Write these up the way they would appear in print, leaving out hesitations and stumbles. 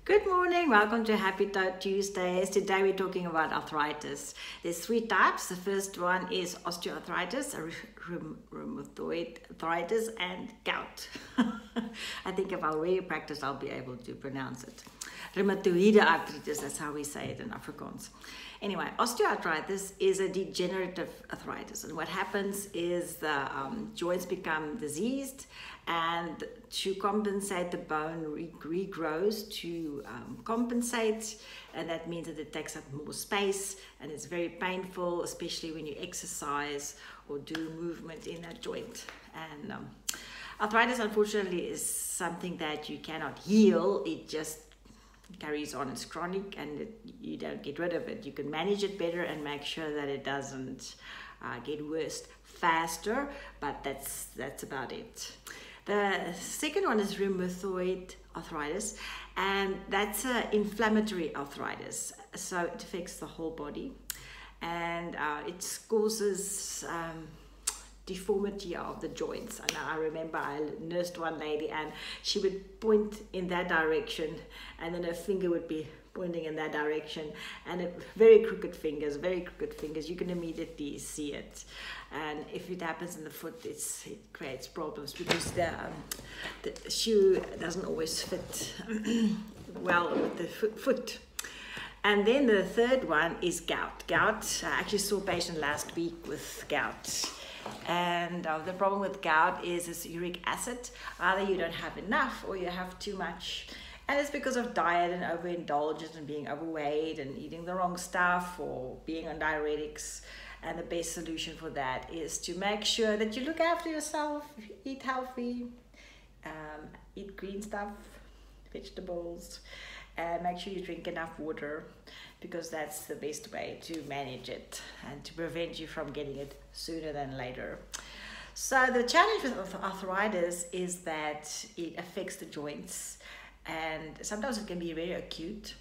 Good morning, welcome to Happy Tuesdays. Today we're talking about arthritis. There's three types. The first one is osteoarthritis, rheumatoid arthritis, and gout. I think if I really practice, I'll be able to pronounce it. Rheumatoid arthritis, that's how we say it in Afrikaans. Anyway, osteoarthritis is a degenerative arthritis, and what happens is the joints become diseased, and to compensate, the bone regrows to compensate, and that means that it takes up more space and it's very painful, especially when you exercise or do movement in that joint. And arthritis, unfortunately, is something that you cannot heal. It just carries on. It's chronic, and you don't get rid of it. You can manage it better and make sure that it doesn't get worse faster, but that's about it. The second one is rheumatoid arthritis, and that's an inflammatory arthritis. So it affects the whole body, and it causes deformity of the joints. And I remember I nursed one lady, and she would point in that direction, and then her finger would be pointing in that direction, and very crooked fingers. You can immediately see it. And if it happens in the foot, it creates problems because the shoe doesn't always fit well with the foot. And then the third one is gout. Gout, I actually saw a patient last week with gout. And the problem with gout is this uric acid. Either you don't have enough or you have too much. And it's because of diet and overindulgence and being overweight and eating the wrong stuff or being on diuretics. And the best solution for that is to make sure that you look after yourself, eat healthy, eat green stuff, vegetables, and make sure you drink enough water, because that's the best way to manage it and to prevent you from getting it sooner than later. So the challenge with arthritis is that it affects the joints, and sometimes it can be very acute.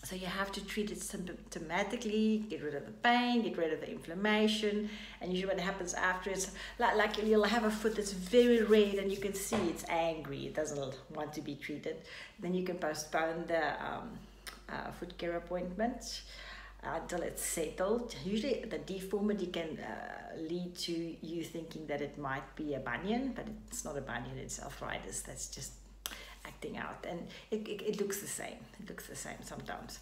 So you have to treat it symptomatically, get rid of the pain, get rid of the inflammation, and usually what happens after is like you'll have a foot that's very red and you can see it's angry, it doesn't want to be treated. Then you can postpone the foot care appointment until it's settled. Usually the deformity can lead to you thinking that it might be a bunion, but it's not a bunion, it's arthritis that's just acting out, and it looks the same. It looks the same sometimes.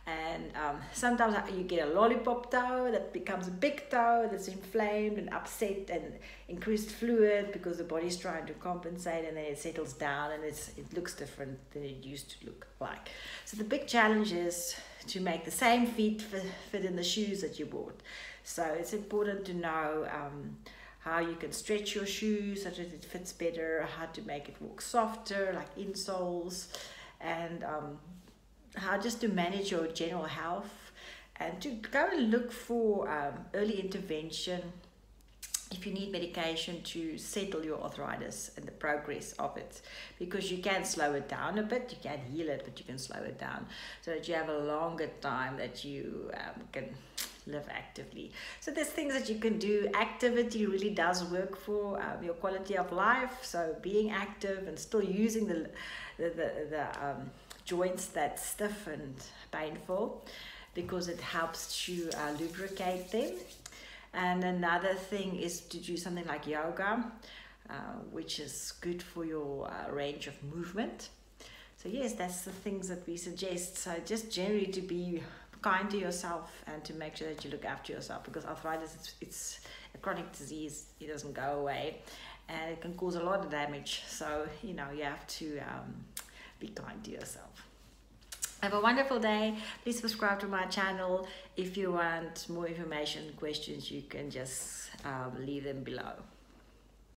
And sometimes you get a lollipop toe that becomes a big toe that's inflamed and upset and increased fluid because the body's trying to compensate, and then it settles down and it looks different than it used to look like. So the big challenge is to make the same feet fit in the shoes that you bought. So it's important to know how you can stretch your shoes so that it fits better, how to make it walk softer, like insoles, and how just to manage your general health, and to go and look for early intervention if you need medication to settle your arthritis and the progress of it, because you can slow it down a bit. You can't heal it, but you can slow it down so that you have a longer time that you can live actively. So there's things that you can do. Activity really does work for your quality of life. So being active and still using the joints that's stiff and painful, because it helps to lubricate them. And another thing is to do something like yoga, which is good for your range of movement. So yes, that's the things that we suggest. So just generally to be kind to yourself and to make sure that you look after yourself, because arthritis, it's a chronic disease. It doesn't go away, and it can cause a lot of damage. So you have to be kind to yourself. Have a wonderful day. Please subscribe to my channel. If you want more information, questions, you can just leave them below.